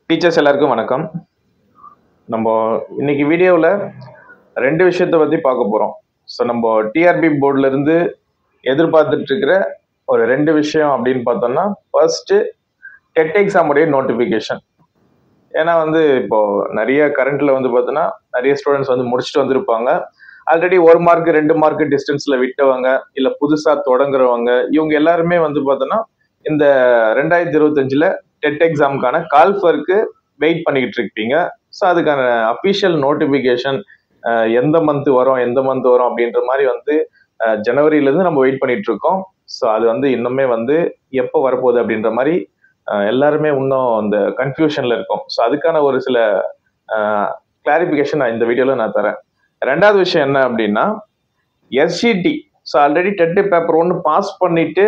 Teachers எல்லாருக்கும் வணக்கம். நம்ம இன்னைக்கு வீடியோவில் ரெண்டு விஷயத்தை பற்றி பார்க்க போகிறோம். ஸோ நம்ம டிஆர்பி போர்டில் இருந்து எதிர்பார்த்துட்டு இருக்கிற ஒரு ரெண்டு விஷயம் அப்படின்னு பார்த்தோம்னா, ஃபர்ஸ்ட்டு டெட் எக்ஸாமுடைய நோட்டிஃபிகேஷன். ஏன்னா இப்போ நிறைய கரண்ட்ல பார்த்தோன்னா நிறைய ஸ்டூடெண்ட்ஸ் முடிச்சுட்டு வந்திருப்பாங்க. ஆல்ரெடி 1 மார்க் 2 மார்க் டிஸ்டன்ஸில் விட்டவங்க, இல்லை புதுசாக தொடங்குறவங்க, இவங்க எல்லாருமே பார்த்தோன்னா இந்த 2025 டெட் எக்ஸாமுக்கான கால்ஃபருக்கு வெயிட் பண்ணிக்கிட்டு இருப்பீங்க. ஸோ அதுக்கான அஃபிஷியல் நோட்டிஃபிகேஷன் எந்த மந்த் வரும் அப்படின்ற மாதிரி ஜனவரியிலேருந்து நம்ம வெயிட் பண்ணிட்டு இருக்கோம். ஸோ அது இன்னுமே எப்போ வரப்போகுது அப்படின்ற மாதிரி எல்லாருமே இன்னும் அந்த கன்ஃபியூஷன்ல இருக்கும். ஸோ அதுக்கான ஒரு சில கிளாரிஃபிகேஷன் நான் இந்த வீடியோவில் நான் தரேன். ரெண்டாவது விஷயம் என்ன அப்படின்னா, SCT. So already TET paper 1 pass பண்ணிட்டு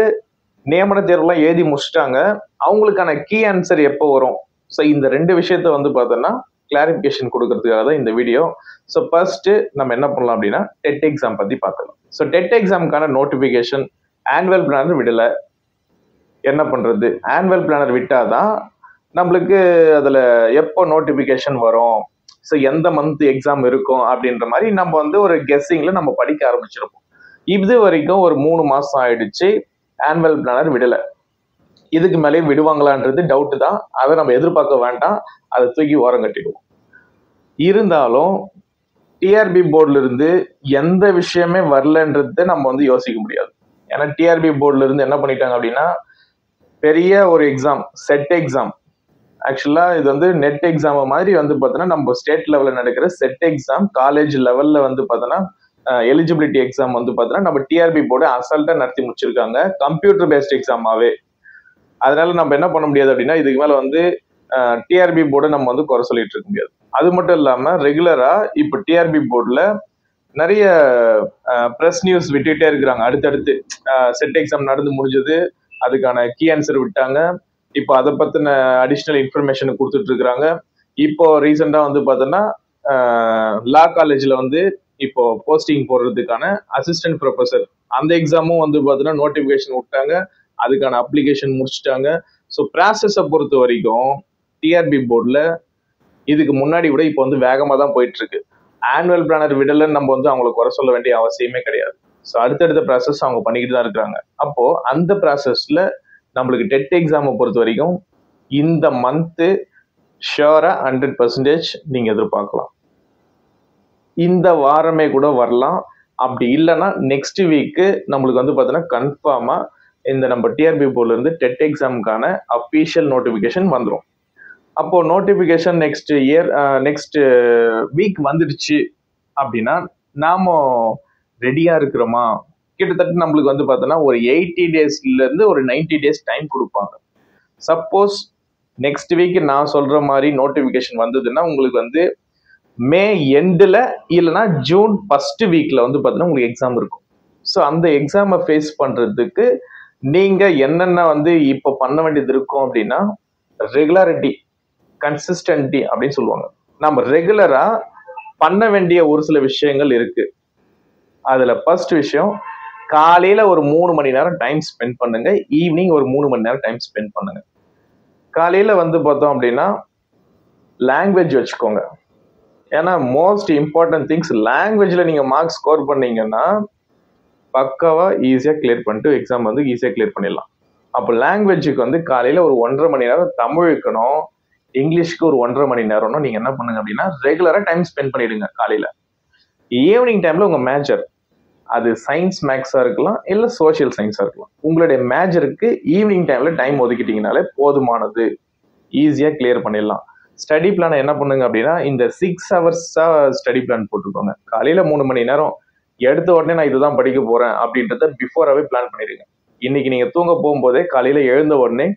நியமன தேர்வுலாம் எழுதி முடிச்சிட்டாங்க. அவங்களுக்கான கீ ஆன்சர் எப்போ வரும்? ஸோ இந்த ரெண்டு விஷயத்த பார்த்தோன்னா கிளாரிஃபிகேஷன் கொடுக்கறதுக்காக தான் இந்த வீடியோ. ஸோ ஃபர்ஸ்ட் நம்ம என்ன பண்ணலாம் அப்படின்னா, டெட் எக்ஸாம் பத்தி பார்க்கலாம். ஸோ டெட் எக்ஸாமுக்கான நோட்டிஃபிகேஷன் ஆனுவல் பிளானர் விடல. என்ன பண்றது? ஆனுவல் பிளானர் விட்டாதான் நம்மளுக்கு அதுல எப்போ நோட்டிஃபிகேஷன் வரும், ஸோ எந்த மந்த் எக்ஸாம் இருக்கும் அப்படின்ற மாதிரி நம்ம ஒரு கெஸ்ஸிங்ல நம்ம படிக்க ஆரம்பிச்சிருப்போம். இது வரைக்கும் ஒரு 3 மாசம் ஆயிடுச்சு, ஆனுவல் பிளானர் விடல. இதுக்கு மேலே விடுவாங்களான்றது டவுட் தான். அதை நம்ம எதிர்பார்க்க வேண்டாம், அதை தூக்கி ஓரம் கட்டிடுவோம். இருந்தாலும் டிஆர்பி போர்டுல இருந்து எந்த விஷயமே வரலன்றதை நம்ம யோசிக்க முடியாது. ஏன்னா டிஆர்பி போர்டுல இருந்து என்ன பண்ணிட்டாங்க அப்படின்னா, பெரிய ஒரு எக்ஸாம், செட் எக்ஸாம். ஆக்சுவலா இது நெட் எக்ஸாம் மாதிரி பார்த்தோன்னா நம்ம ஸ்டேட் லெவல்ல நடக்கிற செட் எக்ஸாம், காலேஜ் லெவல்ல பார்த்தோன்னா எலிஜிபிலிட்டி எக்ஸாம் பார்த்தோன்னா நம்ம டிஆர்பி போர்டு அசால்ட்டா நடத்தி முடிச்சிருக்காங்க, கம்ப்யூட்டர் பேஸ்ட் எக்ஸாமாவே. அதனால நம்ம என்ன பண்ண முடியாது அப்படின்னா, இதுக்கு மேல டிஆர்பி போர்டை நம்ம குறை சொல்லிட்டு இருக்க முடியாது. அது மட்டும் இல்லாம ரெகுலரா இப்போ டிஆர்பி போர்டுல நிறைய பிரஸ் நியூஸ் விட்டுட்டே இருக்கிறாங்க. அடுத்தடுத்து செட் எக்ஸாம் நடந்து முடிஞ்சது, அதுக்கான கீ ஆன்சர் விட்டாங்க, இப்போ அதை பத்தின அடிஷ்னல் இன்ஃபர்மேஷன் கொடுத்துட்டு இருக்கிறாங்க. இப்போ ரீசெண்டா பார்த்தோன்னா லா காலேஜ்ல இப்போ போஸ்டிங் போடுறதுக்கான அசிஸ்டன்ட் ப்ரொஃபசர் அந்த எக்ஸாமும் பார்த்தோன்னா நோட்டிபிகேஷன் விட்டாங்க, அதுக்கான அப்ளிகேஷன் முடிச்சுட்டாங்க. ஸோ ப்ராசஸை பொறுத்த வரைக்கும் டிஆர்பி போர்டில் இதுக்கு முன்னாடி விட இப்போ வேகமாக தான் போயிட்டு இருக்கு. ஆனுவல் பிளானர் விடலன்னு நம்ம அவங்களை குறை சொல்ல வேண்டிய அவசியமே கிடையாது. ஸோ அடுத்தடுத்த ப்ராசஸ் அவங்க பண்ணிக்கிட்டு தான் இருக்கிறாங்க. அப்போ அந்த ப்ராசஸ்ல நம்மளுக்கு டெட் எக்ஸாமை பொறுத்த வரைக்கும் இந்த மந்த்து ஷியோரா 100% நீங்க எதிர்பார்க்கலாம். இந்த வாரமே கூட வரலாம். அப்படி இல்லைன்னா நெக்ஸ்ட் வீக்கு நம்மளுக்கு பார்த்தோன்னா கன்ஃபார்மா இந்த நம்ம டிஆர்பி போர்ட்ல இருந்து டெட் எக்ஸாமுக்கான அஃபிஷியல் நோட்டிஃபிகேஷன் வந்துடும். அப்போ நோட்டிஃபிகேஷன் நெக்ஸ்ட் வீக் வந்துடுச்சு அப்படின்னா நாம ரெடியா இருக்கிறோமா? கிட்டத்தட்ட நம்மளுக்கு பார்த்தோன்னா ஒரு 80 டேஸ்ல இருந்து ஒரு 90 டேஸ் டைம் கொடுப்பாங்க. சப்போஸ் நெக்ஸ்ட் வீக் நான் சொல்ற மாதிரி நோட்டிஃபிகேஷன் வந்ததுன்னா உங்களுக்கு மே எண்டில் இல்லைன்னா ஜூன் ஃபர்ஸ்ட் வீக்ல பார்த்தோன்னா உங்களுக்கு எக்ஸாம் இருக்கும். ஸோ அந்த எக்ஸாமை ஃபேஸ் பண்றதுக்கு நீங்க என்னென்ன இப்போ பண்ண வேண்டியது இருக்கும் அப்படின்னா, ரெகுலாரிட்டி, கன்சிஸ்டன்டி அப்படின்னு சொல்லுவாங்க. நம்ம ரெகுலரா பண்ண வேண்டிய ஒரு சில விஷயங்கள் இருக்கு. அதுல ஃபர்ஸ்ட் விஷயம், காலையில ஒரு 3 மணி நேரம் டைம் ஸ்பெண்ட் பண்ணுங்க, ஈவினிங் ஒரு 3 மணி நேரம் டைம் ஸ்பெண்ட் பண்ணுங்க. காலையில பார்த்தோம் அப்படின்னா லாங்குவேஜ் வச்சுக்கோங்க. ஏன்னா மோஸ்ட் இம்பார்ட்டன்ட் திங்ஸ், லாங்குவேஜ்ல நீங்க மார்க் ஸ்கோர் பண்ணீங்கன்னா பக்காவா ஈஸியா கிளியர் பண்ணிட்டு எக்ஸாம் ஈஸியா கிளியர் பண்ணிடலாம். அப்போ லாங்குவேஜுக்கு காலையில ஒரு 1.5 மணி நேரம் தமிழுக்கணும், இங்கிலீஷ்க்கு ஒரு 1.5 மணி நேரம்னு நீங்க என்ன பண்ணுங்க அப்படின்னா ரெகுலரா டைம் ஸ்பெண்ட் பண்ணிடுங்க காலையில. ஈவினிங் டைம்ல உங்க மேஜர், அது சயின்ஸ் மேக்ஸா இருக்கலாம் இல்ல சோசியல் சயின்ஸா இருக்கலாம், உங்களுடைய மேஜருக்கு ஈவினிங் டைம்ல டைம் ஒதுக்கிட்டீங்கனாலே போதுமானது, ஈஸியா கிளியர் பண்ணிடலாம். ஸ்டடி பிளான் என்ன பண்ணுங்க அப்படின்னா, இந்த 6 ஹவர்ஸா ஸ்டடி பிளான் போட்டுக்கோங்க. காலையில 3 மணி நேரம் எடுத்த உடனே நான் இதுதான் படிக்க போறேன் அப்படின்றத பிஃபோராகவே பிளான் பண்ணிடுங்க. இன்னைக்கு நீங்க தூங்க போகும்போதே காலையில எழுந்த உடனே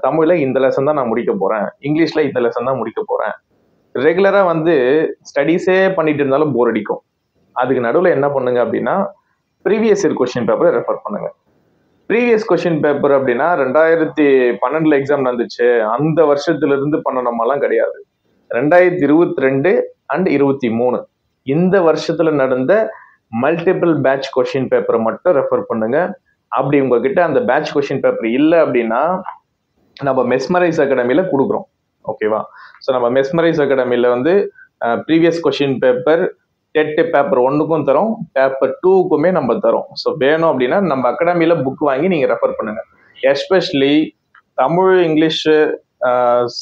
தமிழ்ல இந்த லெசன் தான் நான் முடிக்க போறேன், இங்கிலீஷ்ல இந்த லெசன் தான் முடிக்க போறேன். ரெகுலரா ஸ்டடீஸே பண்ணிட்டு இருந்தாலும் போர் அடிக்கும். அதுக்கு நடுவில் என்ன பண்ணுங்க அப்படின்னா, ப்ரீவியஸ் இயர் கொஸ்டின் பேப்பரை ரெஃபர் பண்ணுங்க. ப்ரீவியஸ் கொஸ்டின் பேப்பர் அப்படின்னா 2012 எக்ஸாம் நடந்துச்சு, அந்த வருஷத்துல இருந்து பண்ணணுமெல்லாம் கிடையாது. 2022 அண்ட் 23 இந்த வருஷத்துல நடந்த மல்டிபிள் பேட்ச் கொஸ்டின் பேப்பரை மட்டும் ரெஃபர் பண்ணுங்க. அப்படி உங்ககிட்ட அந்த பேட்ச் கொஸ்டின் பேப்பர் இல்லை அப்படின்னா நம்ம மெஸ்மரைஸ் அகாடமியில கொடுக்குறோம். ஓகேவா? ஸோ நம்ம மெஸ்மரைஸ் அகாடமியில் வந்து previous question paper TET paper 1க்கும் தரோம், பேப்பர் 2க்குமே நம்ம தரோம். ஸோ வேணும் அப்படின்னா நம்ம அகாடமியில் புக் வாங்கி நீங்கள் ரெஃபர் பண்ணுங்க. எஸ்பெஷலி தமிழ், இங்கிலீஷு,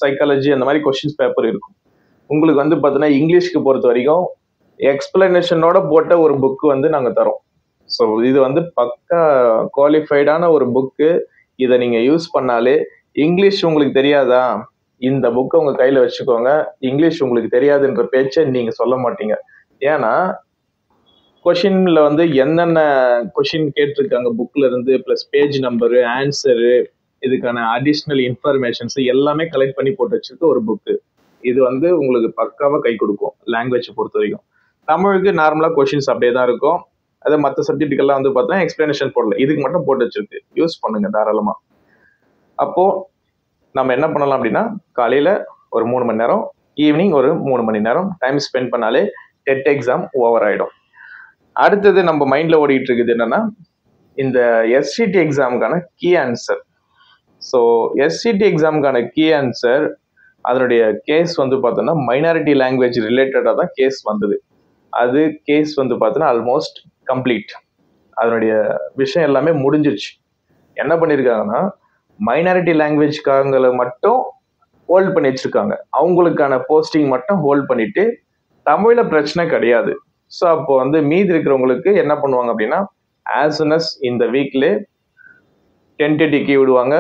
சைக்காலஜி அந்த மாதிரி கொஷின்ஸ் பேப்பர் இருக்கும். உங்களுக்கு வந்து பார்த்தீங்கன்னா இங்கிலீஷ்க்கு பொறுத்த வரைக்கும் எக்ஸ்பிளனேஷனோட போட்ட ஒரு புக்கு வந்து நாங்கள் தரோம். ஸோ இது வந்து பக்கா குவாலிஃபைடான ஒரு புக்கு. இதை நீங்கள் யூஸ் பண்ணாலே இங்கிலீஷ் உங்களுக்கு தெரியாதா, இந்த புக்கை உங்கள் கையில் வச்சுக்கோங்க. இங்கிலீஷ் உங்களுக்கு தெரியாதுன்ற பேச்சை நீங்கள் சொல்ல மாட்டீங்க. ஏன்னா கொஷின்ல வந்து என்னென்ன கொஷின் கேட்டிருக்காங்க புக்ல இருந்து, பிளஸ் பேஜ் நம்பரு, ஆன்சரு, இதுக்கான அடிஷ்னல் இன்ஃபர்மேஷன்ஸ் எல்லாமே கலெக்ட் பண்ணி போட்டு வச்சிருக்க ஒரு புக்கு. இது வந்து உங்களுக்கு பக்காவாக கை கொடுக்கும் லாங்குவேஜை பொறுத்த வரைக்கும். தமிழுக்கு நார்மலாக கொஷின்ஸ் அப்படியே தான் இருக்கும். அது மற்ற சப்ஜெக்ட்டுக்கெல்லாம் வந்து பார்த்தா எக்ஸ்பிளனேஷன் போடல, இதுக்கு மட்டும் போட்டு வச்சிருக்கு. யூஸ் பண்ணுங்க தாராளமாக. அப்போ நம்ம என்ன பண்ணலாம் அப்படின்னா காலையில் ஒரு 3 மணி நேரம், ஈவினிங் ஒரு 3 மணி நேரம் டைம் ஸ்பெண்ட் பண்ணாலே டெட் எக்ஸாம் ஓவர் ஆகிடும். அடுத்தது நம்ம மைண்டில் ஓடிட்டு இருக்குது என்னன்னா இந்த எஸ்சிடி எக்ஸாமுக்கான கீ ஆன்சர். ஸோ எஸ்சிடி எக்ஸாமுக்கான கீ ஆன்சர் அதனுடைய கேஸ் வந்து பார்த்தோன்னா மைனாரிட்டி லாங்குவேஜ் ரிலேட்டடாக தான் கேஸ் வந்தது. அது கேஸ் வந்து பார்த்தோன்னா ஆல்மோஸ்ட் கம்ப்ளீட். அதனுடைய விஷயம் எல்லாமே முடிஞ்சிருச்சு. என்ன பண்ணியிருக்காங்கன்னா மைனாரிட்டி லாங்குவேஜ்காரங்களை மட்டும் ஹோல்ட் பண்ணி வச்சிருக்காங்க. அவங்களுக்கான போஸ்டிங் மட்டும் ஹோல்ட் பண்ணிட்டு தமிழில் பிரச்சனை கிடையாது. ஸோ அப்போ வந்து மீதி இருக்கிறவங்களுக்கு என்ன பண்ணுவாங்க அப்படின்னா ஆஸ் சூன் அஸ் இந்த வீக்லே டென்டேட்டிவ் கீ விடுவாங்க.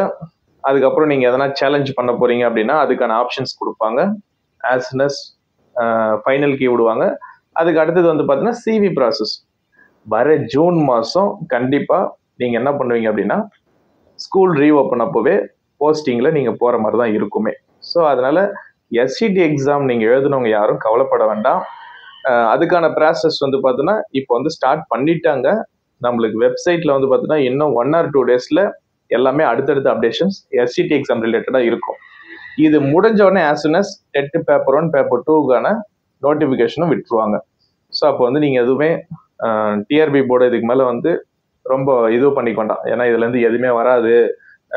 அதுக்கப்புறம் நீங்கள் எதனா சேலஞ்ச் பண்ண போறீங்க அப்படின்னா அதுக்கான ஆப்ஷன்ஸ் கொடுப்பாங்க. As soon as final key விடுவாங்க. அதுக்கு அடுத்தது வந்து பார்த்தீங்கன்னா சிவி ப்ராசஸ். வர ஜூன் மாதம் கண்டிப்பாக நீங்கள் என்ன பண்ணுவீங்க அப்படின்னா ஸ்கூல் ரீஓப்பன் அப்போவே போஸ்டிங்கில் நீங்கள் போகிற மாதிரி தான் இருக்குமே. ஸோ அதனால் எஸ்சிடி எக்ஸாம் நீங்கள் எழுதுனவங்க யாரும் கவலைப்பட வேண்டாம். அதுக்கான ப்ராசஸ் வந்து பார்த்தீங்கன்னா இப்போ வந்து ஸ்டார்ட் பண்ணிட்டாங்க. நம்மளுக்கு வெப்சைட்டில் வந்து பார்த்தீங்கன்னா இன்னும் 1 or 2 டேஸில் எல்லாமே அடுத்தடுத்த அப்டேஷன்ஸ் எஸ்சிடி எக்ஸாம் ரிலேட்டடாக இருக்கும். இது முடிஞ்ச உடனே as soon as TET paper 1, paper 2க்கான நோட்டிஃபிகேஷனும் விட்டுருவாங்க. ஸோ அப்போ வந்து நீங்கள் எதுவுமே டிஆர்பி போர்டு இதுக்கு மேலே வந்து ரொம்ப இது பண்ணிக்க வேண்டாம். ஏன்னா இதுலேருந்து எதுவுமே வராது,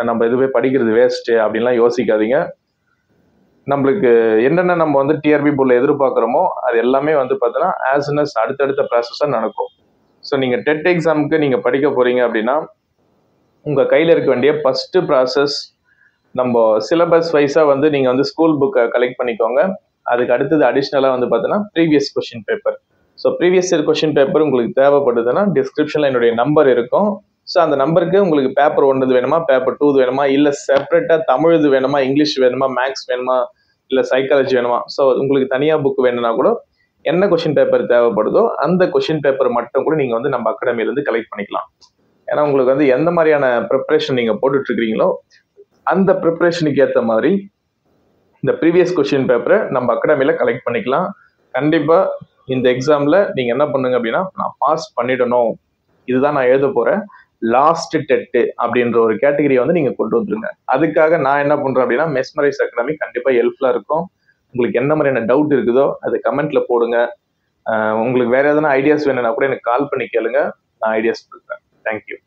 நம்ம எதுவுமே படிக்கிறது வேஸ்ட்டு அப்படின்லாம் யோசிக்காதீங்க. நம்மளுக்கு என்னென்ன நம்ம வந்து டிஆர்பி போர்டில் எதிர்பார்க்குறோமோ அது எல்லாமே வந்து பார்த்தீங்கன்னா ஆஸ் சூன் அஸ் அடுத்தடுத்த ப்ராசஸாக நடக்கும். ஸோ நீங்கள் டெட் எக்ஸாமுக்கு நீங்கள் படிக்க போகிறீங்க அப்படின்னா உங்கள் கையில் இருக்க வேண்டிய ஃபஸ்ட்டு ப்ராசஸ் நம்ம சிலபஸ் வைஸாக வந்து நீங்கள் வந்து ஸ்கூல் புக்கை கலெக்ட் பண்ணிக்கோங்க. அதுக்கு அடுத்தது அடிஷ்னலாக வந்து பார்த்தீங்கன்னா previous question paper. So previous year question paper உங்களுக்கு தேவைப்படுதுன்னா டிஸ்கிரிப்ஷனில் என்னுடைய நம்பர் இருக்கும். ஸோ அந்த நம்பருக்கு உங்களுக்கு பேப்பர் 1 வேணுமா, பேப்பர் 2 வேணுமா, இல்லை செப்பரேட்டாக தமிழ் இது வேணுமா, இங்கிலீஷ் வேணுமா, மேக்ஸ் வேணுமா, இல்லை சைக்காலஜி வேணுமா, ஸோ உங்களுக்கு தனியாக புக் வேணும்னா கூட என்ன கொஷின் பேப்பர் தேவைப்படுதோ அந்த கொஷின் பேப்பர் மட்டும் கூட நீங்கள் வந்து நம்ம அகாடமியிலேருந்து கலெக்ட் பண்ணிக்கலாம். ஏன்னா உங்களுக்கு வந்து எந்த மாதிரியான ப்ரிப்ரேஷன் நீங்கள் போட்டுட்ருக்கிறீங்களோ அந்த ப்ரிப்ரேஷனுக்கு ஏற்ற மாதிரி இந்த ப்ரீவியஸ் கொஷின் பேப்பரை நம்ம அகாடமியில் கலெக்ட் பண்ணிக்கலாம். கண்டிப்பாக இந்த எக்ஸாமில் நீங்கள் என்ன பண்ணுங்க அப்படின்னா நான் பாஸ் பண்ணிடணும், இதுதான் நான் எழுத போகிறேன், லாஸ்ட் டெட்டு அப்படின்ற ஒரு கேட்டகரியை வந்து நீங்கள் கொண்டு வந்துருங்க. அதுக்காக நான் என்ன பண்ணுறேன் அப்படின்னா மெஸ்மரைஸ் அகாடமி கண்டிப்பாக ஹெல்ப்ஃபுல்லாக இருக்கும். உங்களுக்கு என்ன மாதிரியான டவுட் இருக்குதோ அதை கமெண்ட்டில் போடுங்க. உங்களுக்கு வேறு எதனா ஐடியாஸ் வேணும்னா கூட எனக்கு கால் பண்ணி கேளுங்க, நான் ஐடியாஸ் கொடுக்குறேன். தேங்க்யூ.